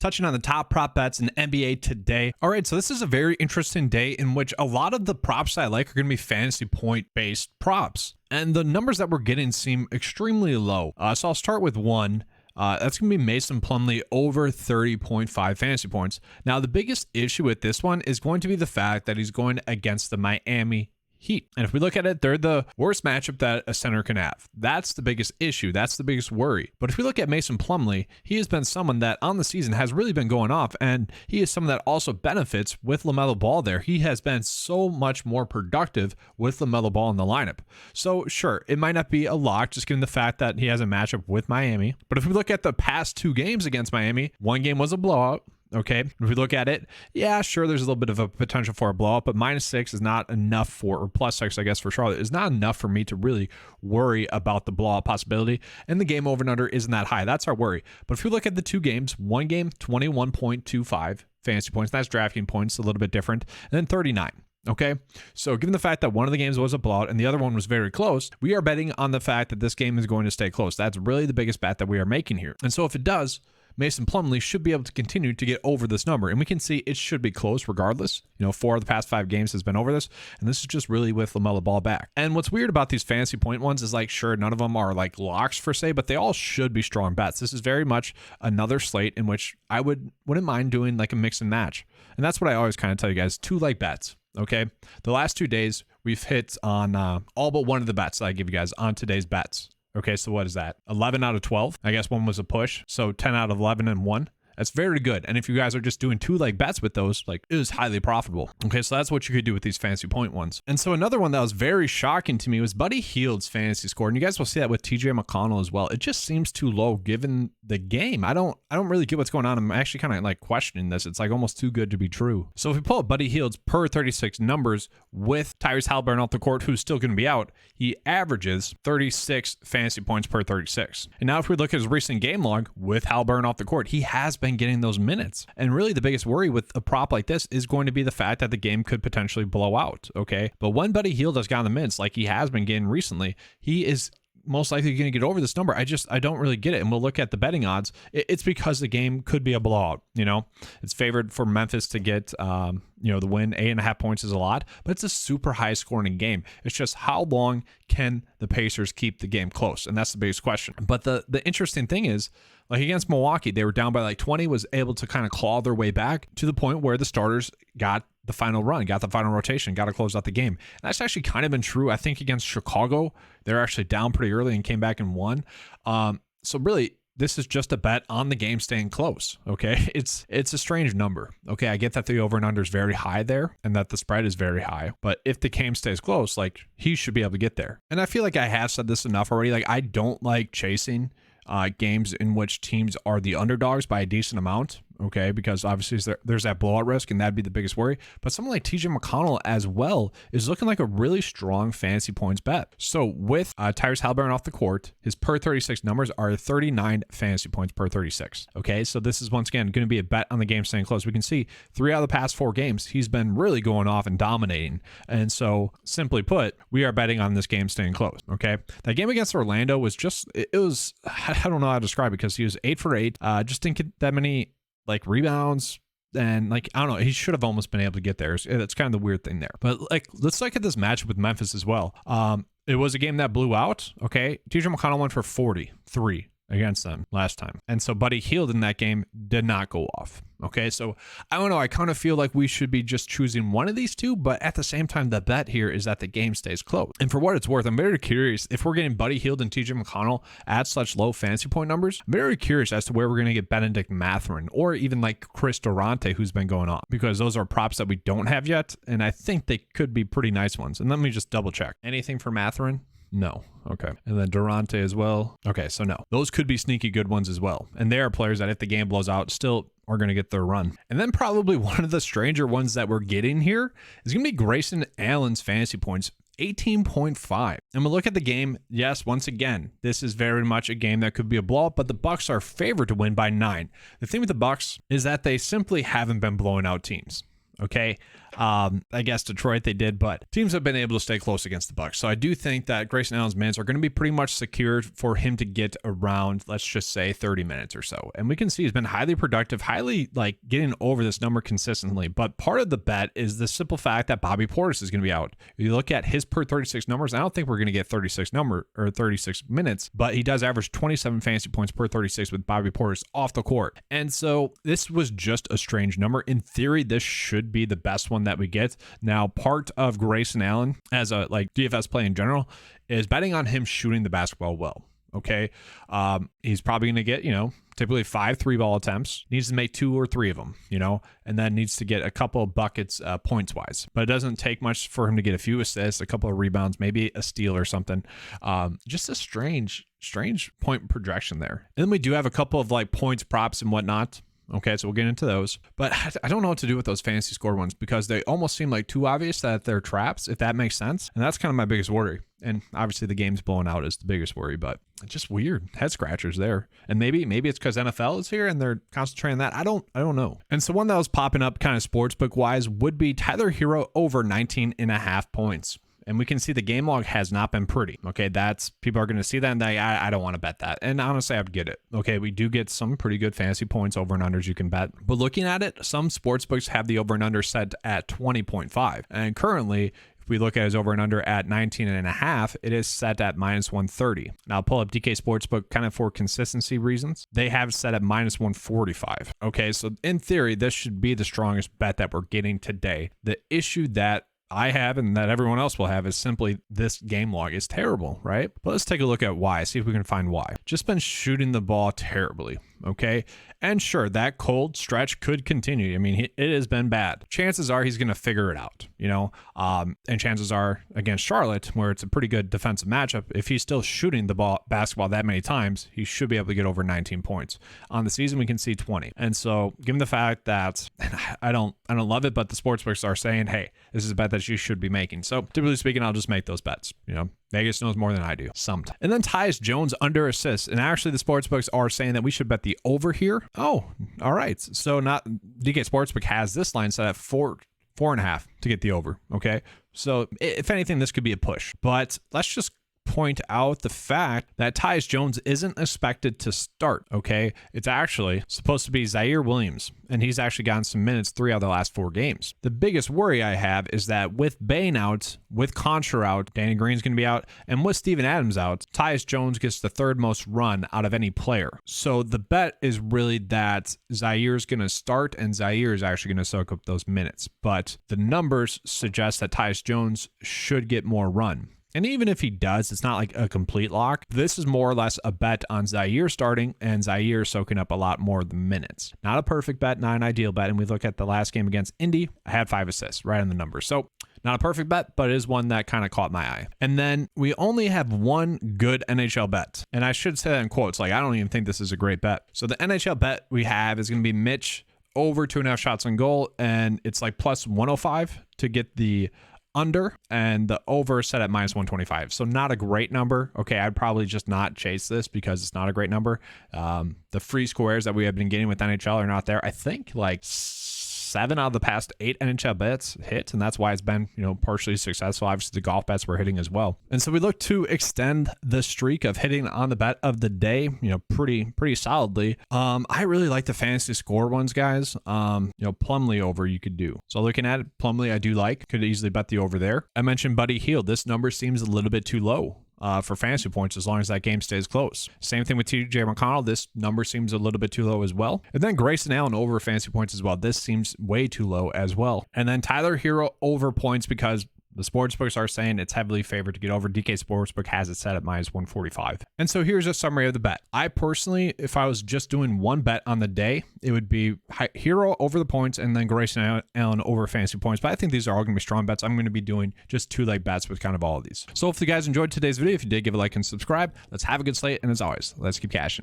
touching on the top prop bets in the NBA today. All right, so this is a very interesting day in which a lot of the props I like are going to be fantasy point based props. And the numbers that we're getting seem extremely low. So I'll start with one. That's going to be Mason Plumley over 30.5 fantasy points. Now, the biggest issue with this one is going to be the fact that he's going against the Miami Heat. And if we look at it, they're the worst matchup that a center can have. That's the biggest issue. That's the biggest worry. But if we look at Mason Plumley, he has been someone that on the season has really been going off, and he is someone that also benefits with LaMelo Ball there. He has been so much more productive with LaMelo Ball in the lineup. So sure, it might not be a lock, just given the fact that he has a matchup with Miami. But if we look at the past 2 games against Miami, one game was a blowout. Okay, if we look at it, yeah, sure, there's a little bit of a potential for a blowout, but -6 is not enough for, or +6, I guess, for Charlotte, is not enough for me to really worry about the blowout possibility. And the game over and under isn't that high. That's our worry. But if we look at the 2 games, one game, 21.25 fantasy points. That's DraftKings points, a little bit different. And then 39. Okay, so given the fact that one of the games was a blowout and the other one was very close, we are betting on the fact that this game is going to stay close. That's really the biggest bet that we are making here. And so if it does, Mason Plumley should be able to continue to get over this number. And we can see it should be close regardless. 4 of the past 5 games has been over this. And this is just really with LaMelo Ball back. And what's weird about these fantasy point ones is sure, none of them are locks per se, but they all should be strong bets. This is very much another slate in which I wouldn't mind doing a mix and match. And that's what I always kind of tell you guys, 2 bets. Okay. The last 2 days we've hit on all but one of the bets that I give you guys on today's bets. Okay, so what is that? 11 out of 12. I guess one was a push. So 10 out of 11 and 1. That's very good. And if you guys are just doing 2 bets with those, it is highly profitable. Okay, so that's what you could do with these fantasy point ones. And so another one that was very shocking to me was Buddy Hield's fantasy score. And you guys will see that with TJ McConnell as well. It just seems too low given the game. I don't really get what's going on. I'm actually kind of questioning this. It's almost too good to be true. So if we pull up Buddy Hield's per 36 numbers with Tyus Jones off the court, who's still going to be out, he averages 36 fantasy points per 36. And now if we look at his recent game log with Halliburton off the court, he has been getting those minutes. And really the biggest worry with a prop like this is going to be the fact that the game could potentially blow out. Okay. But when Buddy Hield has gotten the minutes like he has been getting recently, he is most likely going to get over this number. I don't really get it. And we'll look at the betting odds. It's because the game could be a blowout. It's favored for Memphis to get, the win. 8.5 points is a lot, but it's a super high scoring game. It's just how long can the Pacers keep the game close? And that's the biggest question. But the interesting thing is, against Milwaukee, they were down by 20, was able to kind of claw their way back to the point where the starters got the final run, got the final rotation, got to close out the game. And that's actually kind of been true. I think against Chicago, they're actually down pretty early and came back and won. So really, this is just a bet on the game staying close. Okay, it's a strange number. Okay, I get that the over and under is very high there and that the spread is very high, but if the game stays close, he should be able to get there. And I feel like I have said this enough already. I don't like chasing games in which teams are the underdogs by a decent amount, okay, because obviously there's that blowout risk, and that'd be the biggest worry. But someone like TJ McConnell as well is looking like a really strong fantasy points bet. So with Tyrese Halliburton off the court, his per 36 numbers are 39 fantasy points per 36. Okay, so this is once again going to be a bet on the game staying close. We can see 3 out of the past 4 games, he's been really going off and dominating. And so simply put, we are betting on this game staying close. Okay, that game against Orlando was just, it was, I don't know how to describe it, because he was 8 for 8, just didn't get that many rebounds, and I don't know, he should have almost been able to get there. It's kind of the weird thing there. But let's look at this matchup with Memphis as well. It was a game that blew out. Okay, TJ McConnell went for 43 against them last time, and so Buddy Hield in that game did not go off. Okay, so I don't know, I kind of feel like we should be just choosing one of these 2, but at the same time, the bet here is that the game stays close. And for what it's worth, I'm very curious if we're getting Buddy Hield and TJ McConnell at such low fantasy point numbers. I'm very curious as to where we're going to get Benedict Mathurin or even Chris Durante, who's been going on, because those are props that we don't have yet, and I think they could be pretty nice ones. And let me just double check. Anything for Mathurin? No. Okay. And then Durante as well. Okay, so no. Those could be sneaky good ones as well. And they are players that if the game blows out, still are going to get their run. And then probably one of the stranger ones that we're getting here is going to be Grayson Allen's fantasy points, 18.5. And we'll look at the game. Yes, once again, this is very much a game that could be a blowout, but the Bucks are favored to win by 9. The thing with the Bucks is that they simply haven't been blowing out teams. Okay. I guess Detroit they did, but teams have been able to stay close against the Bucs. So I do think that Grayson Allen's minutes are going to be pretty much secured for him to get around, let's just say 30 minutes or so. And we can see he's been highly productive, highly like getting over this number consistently. But part of the bet is the simple fact that Bobby Portis is going to be out. If you look at his per 36 numbers, I don't think we're going to get 36 minutes, but he does average 27 fantasy points per 36 with Bobby Portis off the court. And so this was just a strange number. In theory, this should be the best one that we get. Now, part of Grayson Allen as a like DFS play in general is betting on him shooting the basketball well. Okay. He's probably going to get, typically 5 3-ball attempts, needs to make 2 or 3 of them, and then needs to get a couple of buckets points wise, but it doesn't take much for him to get a few assists, a couple of rebounds, maybe a steal or something. Just a strange point projection there. And then we do have a couple of like points props and whatnot. Okay, so we'll get into those. But I don't know what to do with those fantasy score ones because they almost seem like too obvious that they're traps, if that makes sense. And that's kind of my biggest worry. And obviously the game's blowing out is the biggest worry, but it's just weird. Head scratchers there. And maybe it's because NFL is here and they're concentrating on that. I don't know. And so one that was popping up kind of sportsbook wise would be Tyler Herro over 19.5 points. And we can see the game log has not been pretty. Okay, that's people are going to see that and I don't want to bet that. And honestly, I'd get it. Okay, we do get some pretty good fantasy points over and unders you can bet. But looking at it, some sports books have the over and under set at 20.5. And currently, if we look at his over and under at 19.5, it is set at -130. Now I'll pull up DK Sportsbook kind of for consistency reasons. They have it set at -145. Okay, so in theory, this should be the strongest bet that we're getting today. The issue that I have and that everyone else will have is simply this game log is terrible, right? But let's take a look at why, see if we can find why. Just been shooting the ball terribly, okay? And sure, that cold stretch could continue. I mean, it has been bad. Chances are he's going to figure it out, and chances are against Charlotte, where it's a pretty good defensive matchup, if he's still shooting the basketball that many times, he should be able to get over 19 points. On the season, we can see 20. And so given the fact that I don't love it, but the sportsbooks are saying, hey, this is a bet that you should be making. So typically speaking, I'll just make those bets, Vegas knows more than I do sometimes. And then Tyus Jones under assists. And actually the sportsbooks are saying that we should bet the over here. Oh, all right. So not DK Sportsbook has this line set at 4.5 to get the over. Okay. So if anything, this could be a push, but let's just point out the fact that Tyus Jones isn't expected to start, okay? It's actually supposed to be Zaire Williams, and he's actually gotten some minutes 3 out of the last 4 games. The biggest worry I have is that with Bane out, with Contra out, Danny Green's going to be out, and with Steven Adams out, Tyus Jones gets the 3rd most run out of any player. So the bet is really that Zaire's going to start, and Zaire is actually going to soak up those minutes. But the numbers suggest that Tyus Jones should get more run. And even if he does, it's not like a complete lock. This is more or less a bet on Zaire starting and Zaire soaking up a lot more of the minutes. Not a perfect bet, not an ideal bet. And we look at the last game against Indy, I had 5 assists right on the numbers. So not a perfect bet, but it is one that kind of caught my eye. And then we only have one good NHL bet. And I should say that in quotes, like I don't even think this is a great bet. So the NHL bet we have is going to be Mitch over 2.5 shots on goal. And it's like plus 105 to get the under, and the over set at -125. So not a great number. Okay, I'd probably just not chase this because it's not a great number. The free squares that we have been getting with NHL are not there. I think like 7 out of the past 8 NHL bets hit, and that's why it's been, partially successful. Obviously, the golf bets were hitting as well. And so we look to extend the streak of hitting on the bet of the day, pretty solidly. I really like the fantasy score ones, guys. Plumley over you could do. So looking at it, Plumley I do like. Could easily bet the over there. I mentioned Buddy Hield. This number seems a little bit too low for fantasy points as long as that game stays close. Same thing with TJ McConnell. This number seems a little bit too low as well. And then Grayson Allen over fantasy points as well. This seems way too low as well. And then Tyler Herro over points because the sportsbooks are saying it's heavily favored to get over. DK Sportsbook has it set at -145. And so here's a summary of the bet. I personally, if I was just doing one bet on the day, it would be Herro over the points and then Grayson Allen over fantasy points. But I think these are all going to be strong bets. I'm going to be doing just 2-leg bets with kind of all of these. So hopefully you guys enjoyed today's video. If you did, give a like and subscribe. Let's have a good slate. And as always, let's keep cashing.